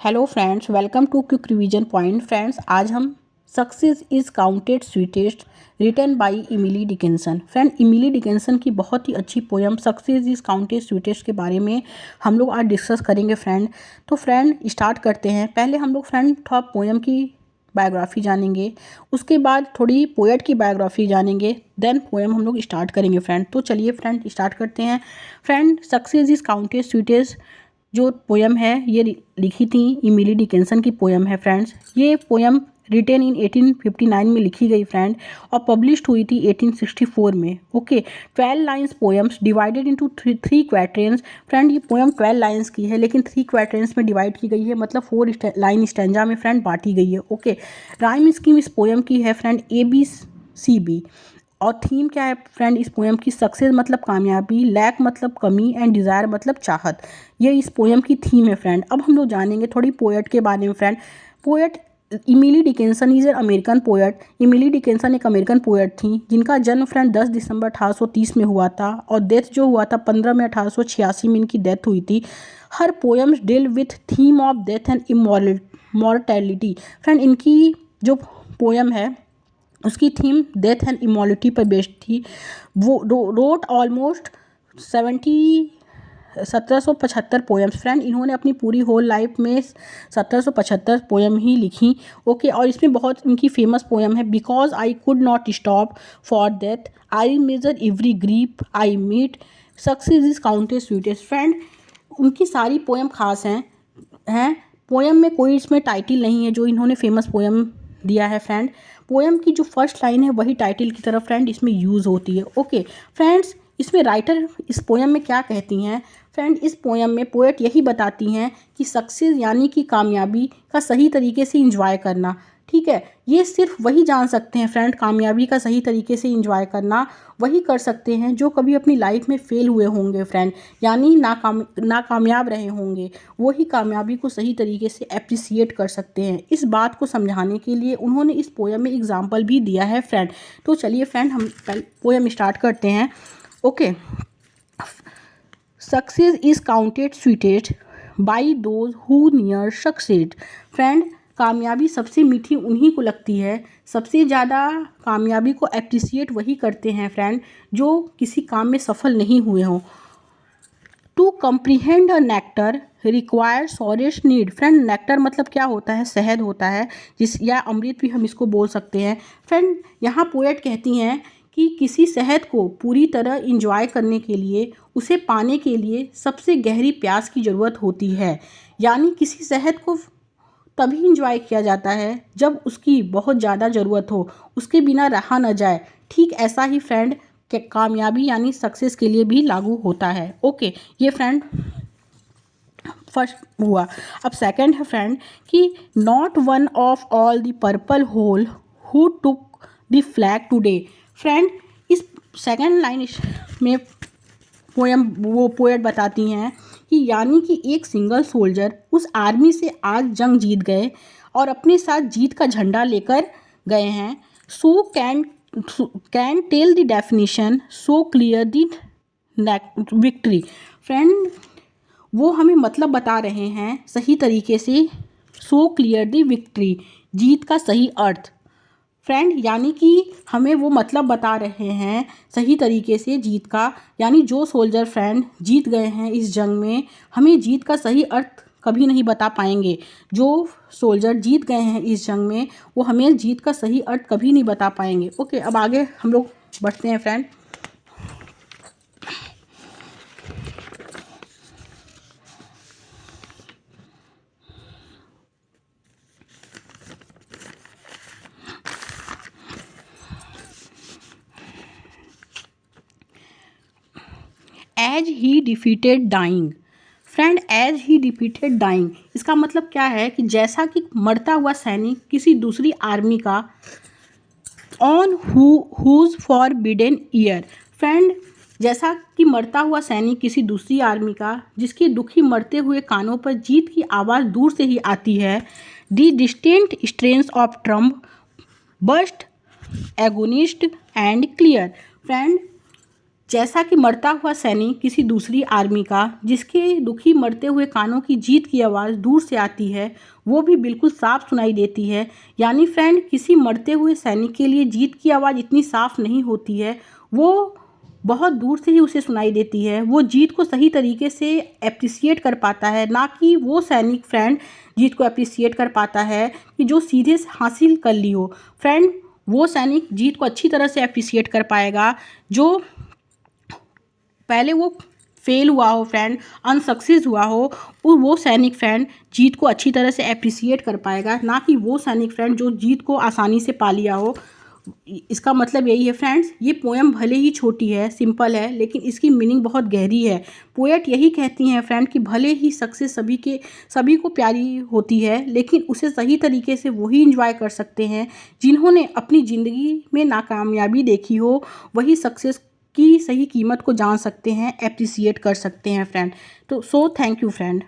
Hello friends, welcome to quick revision point. Friends, आज हम success is counted sweetest written by Emily Dickinson. Friend, Emily Dickinson की बहुत ही अच्छी poem success is counted sweetest के बारे में हम लोग आज डिस्कस करेंगे फ्रेंड। तो फ्रेंड स्टार्ट करते हैं। पहले हम लोग फ्रेंड थोड़ा पोयम की बायोग्राफी जानेंगे, उसके बाद थोड़ी पोएट की बायोग्राफी जानेंगे, देन पोएम हम लोग स्टार्ट करेंगे फ्रेंड। तो चलिए फ्रेंड स्टार्ट करते हैं। Friend, success is counted sweetest जो पोयम है ये लिखी थी इमिली डिकिंसन की पोयम है फ्रेंड्स। ये पोयम रिटेन इन 1859 में लिखी गई फ्रेंड और पब्लिश्ड हुई थी 1864 में। Okay, 12 lines poems divided into three quarters. Friend, ये पोयम 12 लाइन्स की है लेकिन 3 क्वार्टर्स में डिवाइड की गई है, मतलब 4 लाइन स्टैंजा में फ्रेंड बांटी गई है। ओके, राइम स्कीम इस पोयम की है फ्रेंड ABCB। और थीम क्या है फ्रेंड इस पोयम की? सक्सेस मतलब कामयाबी, लैक मतलब कमी एंड डिज़ायर मतलब चाहत। ये इस पोयम की थीम है फ्रेंड। अब हम लोग जानेंगे थोड़ी पोएट के बारे में friend. Poet इमिली Dickinson is an American poet. इमिली Dickinson एक अमेरिकन पोएट थी जिनका जन्म फ्रेंड 10 दिसंबर 1830 में हुआ था और डेथ जो हुआ था 15 मई 1886 में इनकी डेथ हुई थी। Her poems deal with theme of death and immortality. Friend, इनकी जो पोयम है उसकी थीम डेथ एंड इमॉर्टैलिटी पर बेस्ड थी। वो रोट ऑलमोस्ट 1775 पोएम्स। फ्रेंड, इन्होंने अपनी पूरी होल लाइफ में 1775 पोएम ही लिखी। ओके, और इसमें बहुत इनकी फेमस पोएम है because I could not stop for death, I measure every grief I meet, success is counted sweetest. Friend, उनकी सारी पोएम खास हैं। पोएम में कोई इसमें टाइटल नहीं है जो इन्होंने फेमस पोएम दिया है फ्रेंड। पोएम की जो फर्स्ट लाइन है वही टाइटल की तरफ फ्रेंड इसमें यूज़ होती है। ओके फ्रेंड्स, इसमें राइटर इस पोएम में क्या कहती हैं? फ्रेंड, इस पोएम में पोएट यही बताती हैं कि सक्सेस यानी कि कामयाबी का सही तरीके से इंजॉय करना। ठीक है, ये सिर्फ वही जान सकते हैं फ्रेंड, कामयाबी का सही तरीके से इंजॉय करना वही कर सकते हैं जो कभी अपनी लाइफ में फेल हुए होंगे फ्रेंड, यानी नाकामयाब रहे होंगे। वही कामयाबी को सही तरीके से अप्रिसिएट कर सकते हैं। इस बात को समझाने के लिए उन्होंने इस पोएम में एग्जाम्पल भी दिया है फ्रेंड। तो चलिए फ्रेंड हम पोएम स्टार्ट करते हैं। Okay, success is counted sweetest by those who near succeed. Friend, कामयाबी सबसे मीठी उन्हीं को लगती है, सबसे ज़्यादा कामयाबी को अप्रिसिएट वही करते हैं फ्रेंड जो किसी काम में सफल नहीं हुए हों। To comprehend a nectar require sorest need. Friend, nectar मतलब क्या होता है? शहद होता है, जिस या अमृत भी हम इसको बोल सकते हैं। फ्रेंड, यहाँ पोएट कहती हैं कि किसी शहद को पूरी तरह इंजॉय करने के लिए, उसे पाने के लिए सबसे गहरी प्यास की ज़रूरत होती है। यानी किसी शहद को तभी इंजॉय किया जाता है जब उसकी बहुत ज़्यादा ज़रूरत हो, उसके बिना रहा न जाए। ठीक ऐसा ही फ्रेंड कामयाबी यानी सक्सेस के लिए भी लागू होता है। ओके, ये फ्रेंड फर्स्ट हुआ। अब सेकंड है फ्रेंड कि not one of all the purple होल who took the flag today. Friend, इस सेकंड लाइन में पोएम वो पोएट बताती हैं कि यानी कि एक सिंगल सोल्जर उस आर्मी से आज जंग जीत गए और अपने साथ जीत का झंडा लेकर गए हैं। So can tell the definition so clear the victory. Friend, वो हमें मतलब बता रहे हैं सही तरीके से, सो क्लियर द विक्ट्री, जीत का सही अर्थ। फ्रेंड, यानी कि हमें वो मतलब बता रहे हैं सही तरीके से जीत का, यानी जो सोल्जर फ्रेंड जीत गए हैं इस जंग में, हमें जीत का सही अर्थ कभी नहीं बता पाएंगे। जो सोल्जर जीत गए हैं इस जंग में वो हमें जीत का सही अर्थ कभी नहीं बता पाएंगे। ओके, अब आगे हम लोग बढ़ते हैं friend. As he defeated dying. Friend, as he defeated dying इसका मतलब क्या है कि जैसा कि मरता हुआ सैनिक किसी दूसरी आर्मी का on whose forbidden ear. Friend, जैसा कि मरता हुआ सैनिक किसी दूसरी आर्मी का जिसके दुखी मरते हुए कानों पर जीत की आवाज़ दूर से ही आती है। The distant strains of triumph burst agonised and clear. Friend, जैसा कि मरता हुआ सैनिक किसी दूसरी आर्मी का, जिसके दुखी मरते हुए कानों की जीत की आवाज़ दूर से आती है, वो भी बिल्कुल साफ सुनाई देती है। यानी फ्रेंड, किसी मरते हुए सैनिक के लिए जीत की आवाज़ इतनी साफ नहीं होती है, वो बहुत दूर से ही उसे सुनाई देती है। वो जीत को सही तरीके से एप्रिसिएट कर पाता है, ना कि वो सैनिक फ्रेंड जीत को एप्रिसिएट कर पाता है कि जो सीधे से हासिल कर ली हो। फ्रेंड, वो सैनिक जीत को अच्छी तरह से एप्रिसिएट कर पाएगा जो पहले वो फेल हुआ हो फ्रेंड, अनसक्सेस हुआ हो, वो सैनिक फ्रेंड जीत को अच्छी तरह से एप्रिसिएट कर पाएगा, ना कि वो सैनिक फ्रेंड जो जीत को आसानी से पा लिया हो। इसका मतलब यही है फ्रेंड्स, ये पोएम भले ही छोटी है, सिंपल है, लेकिन इसकी मीनिंग बहुत गहरी है। पोएट यही कहती हैं फ्रेंड कि भले ही सक्सेस सभी को प्यारी होती है, लेकिन उसे सही तरीके से वही इंजॉय कर सकते हैं जिन्होंने अपनी ज़िंदगी में नाकामयाबी देखी हो। वही सक्सेस की सही कीमत को जान सकते हैं, एप्रिसिएट कर सकते हैं फ्रेंड। तो थैंक यू फ्रेंड।